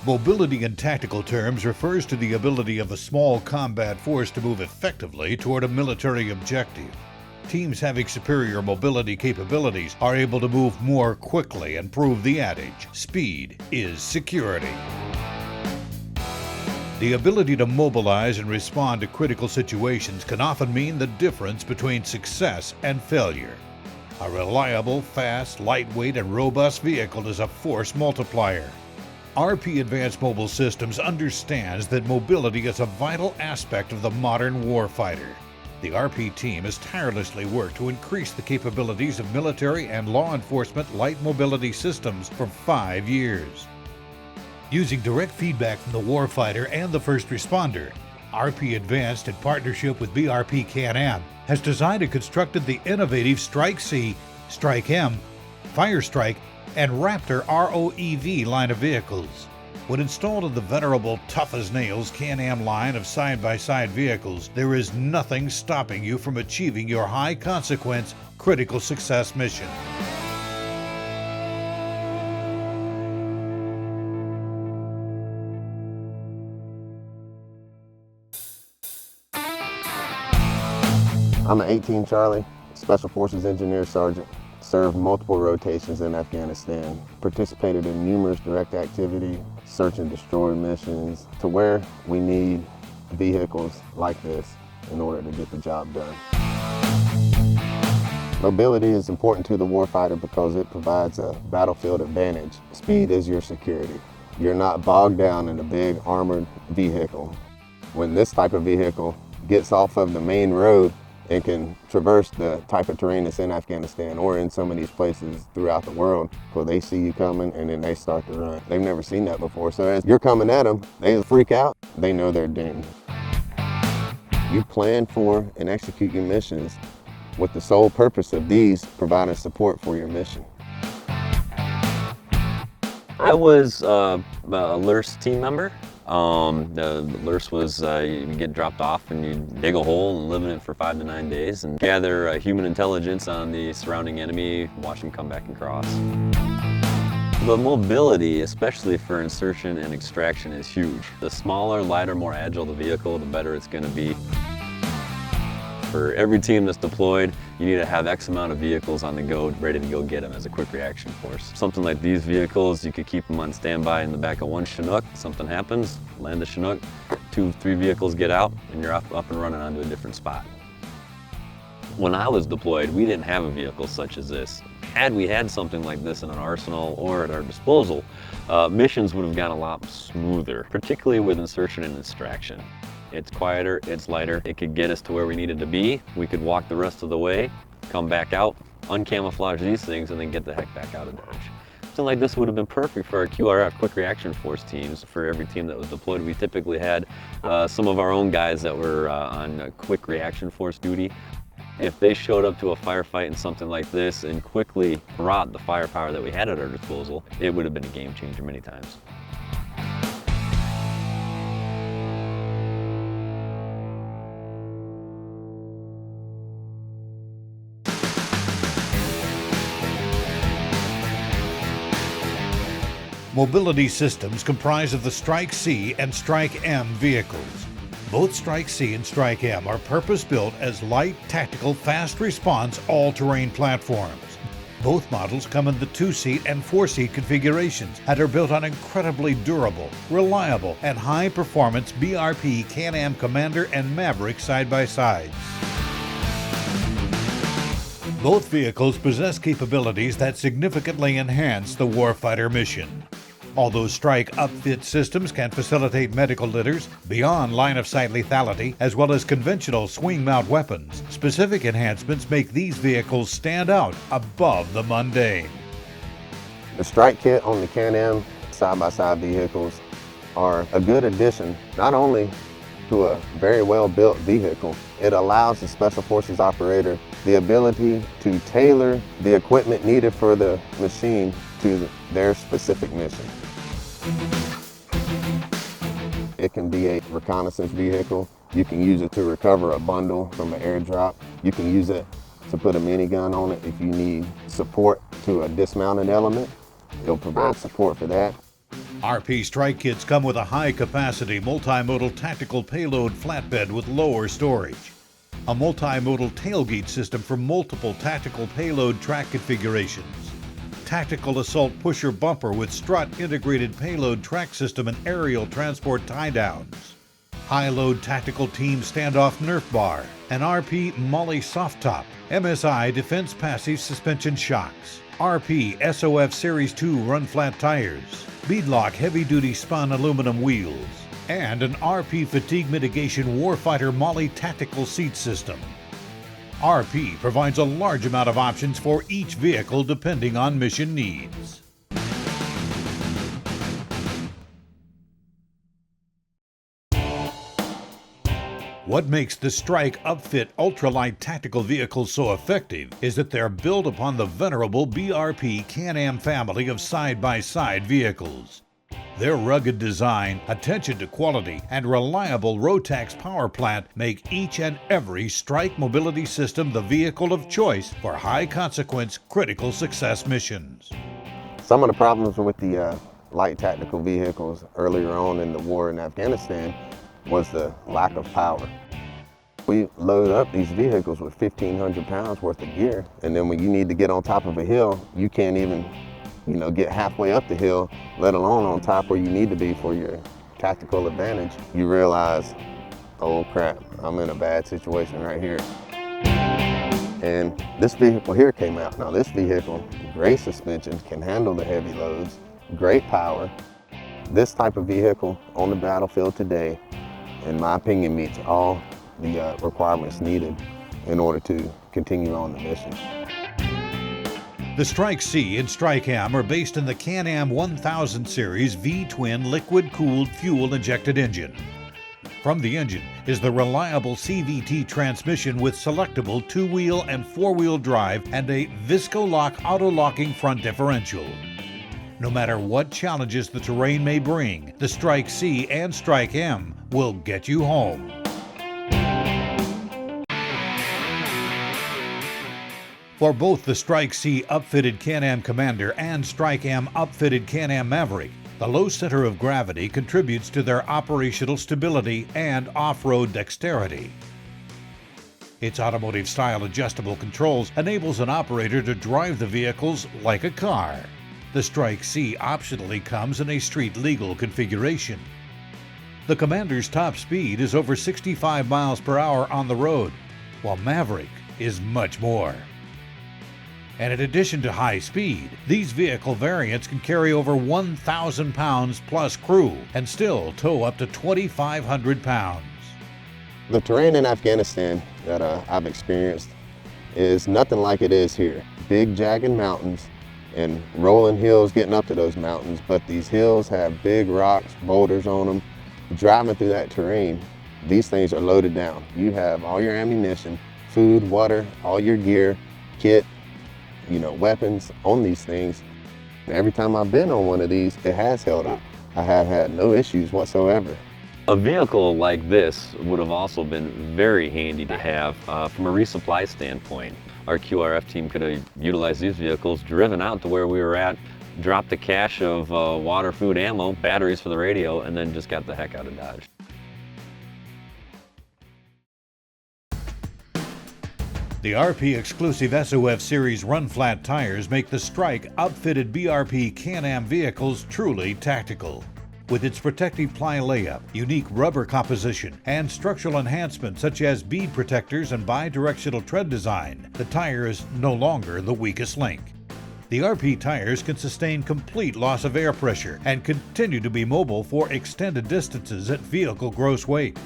Mobility in tactical terms refers to the ability of a small combat force to move effectively toward a military objective. Teams having superior mobility capabilities are able to move more quickly and prove the adage, speed is security. The ability to mobilize and respond to critical situations can often mean the difference between success and failure. A reliable, fast, lightweight, and robust vehicle is a force multiplier. RP Advanced Mobile Systems understands that mobility is a vital aspect of the modern warfighter. The RP team has tirelessly worked to increase the capabilities of military and law enforcement light mobility systems for 5 years. Using direct feedback from the warfighter and the first responder, RP Advanced, in partnership with BRP Can-Am, has designed and constructed the innovative Strike C, Strike M, Fire Strike, and Raptor ROEV line of vehicles. When installed in the venerable tough-as-nails Can-Am line of side-by-side vehicles, there is nothing stopping you from achieving your high-consequence, critical success mission. I'm an 18 Charlie, Special Forces Engineer Sergeant. Served multiple rotations in Afghanistan, participated in numerous direct activity, search and destroy missions, to where we need vehicles like this in order to get the job done. Mobility is important to the warfighter because it provides a battlefield advantage. Speed is your security. You're not bogged down in a big armored vehicle. When this type of vehicle gets off of the main road, and can traverse the type of terrain that's in Afghanistan or in some of these places throughout the world, where they see you coming and then they start to run. They've never seen that before, so as you're coming at them, they freak out, they know they're doomed. You plan for and execute your missions with the sole purpose of these providing support for your mission. I was a LRS team member. The LRS was you get dropped off and you dig a hole and live in it for 5 to 9 days and gather human intelligence on the surrounding enemy, watch them come back and cross. The mobility, especially for insertion and extraction, is huge. The smaller, lighter, more agile the vehicle, the better it's going to be. For every team that's deployed, you need to have X amount of vehicles on the go, ready to go get them as a quick reaction force. Something like these vehicles, you could keep them on standby in the back of one Chinook. Something happens, land the Chinook, 2-3 vehicles get out, and you're up and running onto a different spot. When I was deployed, we didn't have a vehicle such as this. Had we had something like this in an arsenal or at our disposal, missions would have gone a lot smoother, particularly with insertion and extraction. It's quieter, it's lighter, it could get us to where we needed to be. We could walk the rest of the way, come back out, uncamouflage these things, and then get the heck back out of Dodge. Something like this would have been perfect for our QRF, Quick Reaction Force teams. For every team that was deployed, we typically had some of our own guys that were on Quick Reaction Force duty. If they showed up to a firefight in something like this and quickly brought the firepower that we had at our disposal, it would have been a game changer many times. Mobility systems comprise of the Strike C and Strike M vehicles. Both Strike C and Strike M are purpose-built as light, tactical, fast response, all-terrain platforms. Both models come in the 2-seat and 4-seat configurations and are built on incredibly durable, reliable, and high-performance BRP Can-Am Commander and Maverick side-by-sides. Both vehicles possess capabilities that significantly enhance the warfighter mission. Although Strike upfit systems can facilitate medical litters beyond line-of-sight lethality, as well as conventional swing-mount weapons, specific enhancements make these vehicles stand out above the mundane. The Strike kit on the Can-Am side-by-side vehicles are a good addition, not only to a very well-built vehicle, it allows the Special Forces operator the ability to tailor the equipment needed for the machine to their specific mission. It can be a reconnaissance vehicle. You can use it to recover a bundle from an airdrop. You can use it to put a minigun on it if you need support to a dismounted element. It'll provide support for that. RP strike kits come with a high-capacity multimodal tactical payload flatbed with lower storage, a multimodal tailgate system for multiple tactical payload track configurations, tactical assault pusher bumper with strut integrated payload track system and aerial transport tie-downs, high-load tactical team standoff Nerf bar, an RP Molly soft top, MSI defense passive suspension shocks, RP SOF Series 2 run flat tires, beadlock heavy-duty spun aluminum wheels, and an RP fatigue mitigation warfighter Molly tactical seat system. RP provides a large amount of options for each vehicle depending on mission needs. What makes the Strike Upfit ultralight tactical vehicles so effective is that they're built upon the venerable BRP Can-Am family of side-by-side vehicles. Their rugged design, attention to quality, and reliable Rotax power plant make each and every Strike mobility system the vehicle of choice for high-consequence, critical success missions. Some of the problems with the light tactical vehicles earlier on in the war in Afghanistan was the lack of power. We load up these vehicles with 1,500 pounds worth of gear, and then when you need to get on top of a hill, you can't even, get halfway up the hill, let alone on top where you need to be for your tactical advantage. You realize, oh crap, I'm in a bad situation right here. And this vehicle here came out. Now this vehicle, great suspension, can handle the heavy loads, great power. This type of vehicle on the battlefield today, in my opinion, meets all the requirements needed in order to continue on the mission. The Strike C and Strike M are based in the Can-Am 1000 series V-twin liquid-cooled fuel-injected engine. From the engine is the reliable CVT transmission with selectable 2-wheel and 4-wheel drive and a Visco-Lock auto-locking front differential. No matter what challenges the terrain may bring, the Strike C and Strike M will get you home. For both the Strike C upfitted Can-Am Commander and Strike M upfitted Can-Am Maverick, the low center of gravity contributes to their operational stability and off-road dexterity. Its automotive-style adjustable controls enables an operator to drive the vehicles like a car. The Strike C optionally comes in a street-legal configuration. The Commander's top speed is over 65 miles per hour on the road, while Maverick is much more. And in addition to high speed, these vehicle variants can carry over 1,000 pounds plus crew and still tow up to 2,500 pounds. The terrain in Afghanistan that I've experienced is nothing like it is here. Big jagged mountains and rolling hills getting up to those mountains, but these hills have big rocks, boulders on them. Driving through that terrain, these things are loaded down. You have all your ammunition, food, water, all your gear, kit, weapons on these things. Every time I've been on one of these, it has held up. I have had no issues whatsoever. A vehicle like this would have also been very handy to have from a resupply standpoint. Our QRF team could have utilized these vehicles, driven out to where we were at, dropped the cache of water, food, ammo, batteries for the radio, and then just got the heck out of Dodge. The RP exclusive SOF series run flat tires make the Strike upfitted BRP Can-Am vehicles truly tactical. With its protective ply layup, unique rubber composition, and structural enhancements such as bead protectors and bi-directional tread design, the tire is no longer the weakest link. The RP tires can sustain complete loss of air pressure and continue to be mobile for extended distances at vehicle gross weight.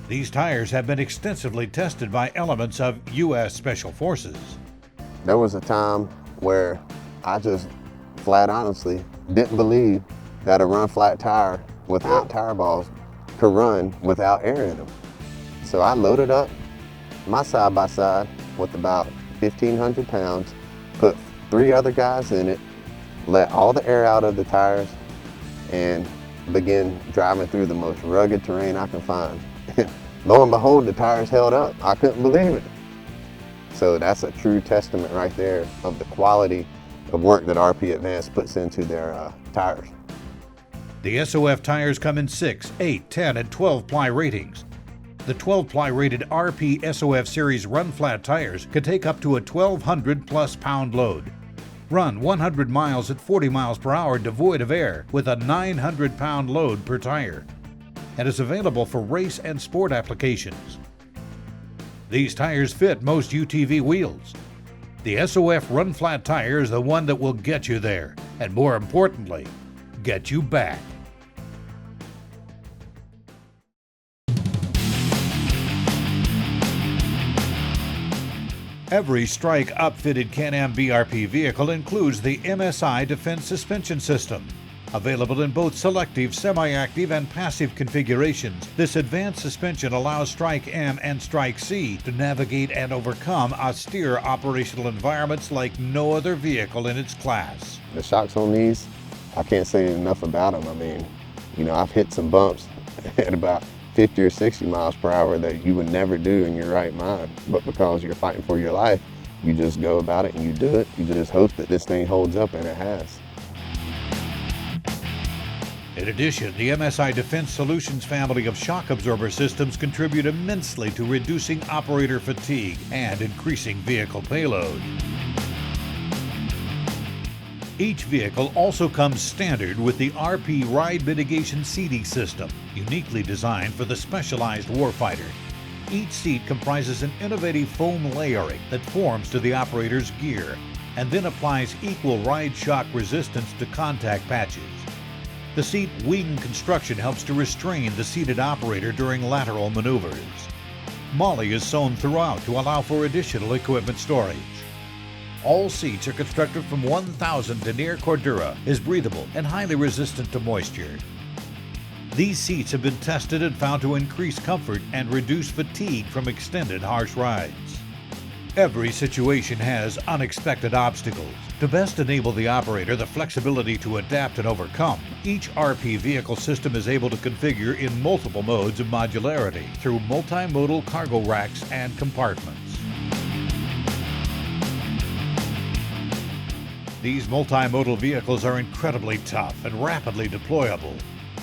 These tires have been extensively tested by elements of U.S. Special Forces. There was a time where I just flat honestly didn't believe that a run flat tire without tire balls could run without air in them. So I loaded up my side-by-side with about 1,500 pounds, put 3 other guys in it, let all the air out of the tires, and began driving through the most rugged terrain I can find. Lo and behold, the tires held up. I couldn't believe it. So that's a true testament right there of the quality of work that RP Advanced puts into their tires. The SOF tires come in 6, 8, 10, and 12-ply ratings. The 12-ply rated RP SOF series run flat tires can take up to a 1,200+ pound load. Run 100 miles at 40 miles per hour devoid of air with a 900-pound load per tire, and is available for race and sport applications. These tires fit most UTV wheels. The SOF run flat tire is the one that will get you there, and more importantly, get you back. Every Strike upfitted Can-Am BRP vehicle includes the MSI Defense Suspension System. Available in both selective, semi-active, and passive configurations, this advanced suspension allows Strike M and Strike C to navigate and overcome austere operational environments like no other vehicle in its class. The shocks on these, I can't say enough about them. I mean, I've hit some bumps at about 50 or 60 miles per hour that you would never do in your right mind. But because you're fighting for your life, you just go about it and you do it. You just hope that this thing holds up, and it has. In addition, the MSI Defense Solutions family of shock absorber systems contribute immensely to reducing operator fatigue and increasing vehicle payload. Each vehicle also comes standard with the RP Ride Mitigation seating system, uniquely designed for the specialized warfighter. Each seat comprises an innovative foam layering that forms to the operator's gear and then applies equal ride shock resistance to contact patches. The seat wing construction helps to restrain the seated operator during lateral maneuvers. MOLLE is sewn throughout to allow for additional equipment storage. All seats are constructed from 1,000 denier cordura, is breathable and highly resistant to moisture. These seats have been tested and found to increase comfort and reduce fatigue from extended harsh rides. Every situation has unexpected obstacles. To best enable the operator the flexibility to adapt and overcome, each RP vehicle system is able to configure in multiple modes of modularity through multimodal cargo racks and compartments. These multimodal vehicles are incredibly tough and rapidly deployable.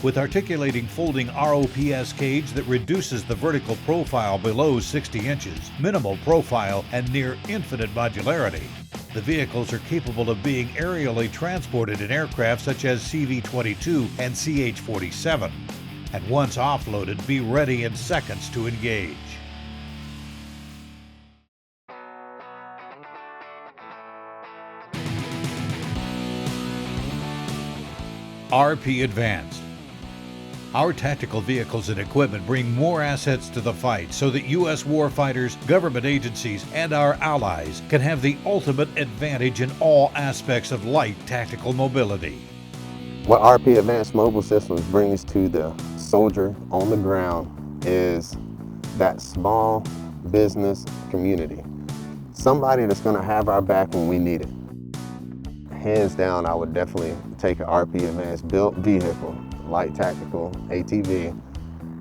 With articulating folding ROPS cage that reduces the vertical profile below 60 inches, minimal profile, and near infinite modularity, the vehicles are capable of being aerially transported in aircraft such as CV-22 and CH-47, and once offloaded, be ready in seconds to engage. RP Advanced. Our tactical vehicles and equipment bring more assets to the fight so that U.S. warfighters, government agencies, and our allies can have the ultimate advantage in all aspects of light tactical mobility. What RP Advanced Mobile Systems brings to the soldier on the ground is that small business community. Somebody that's going to have our back when we need it. Hands down, I would definitely take an RP Advanced built vehicle, light tactical ATV,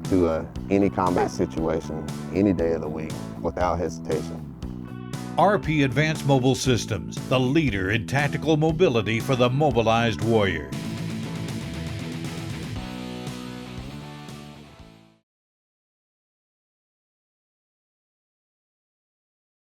to any combat situation, any day of the week, without hesitation. RP Advanced Mobile Systems, the leader in tactical mobility for the mobilized warrior.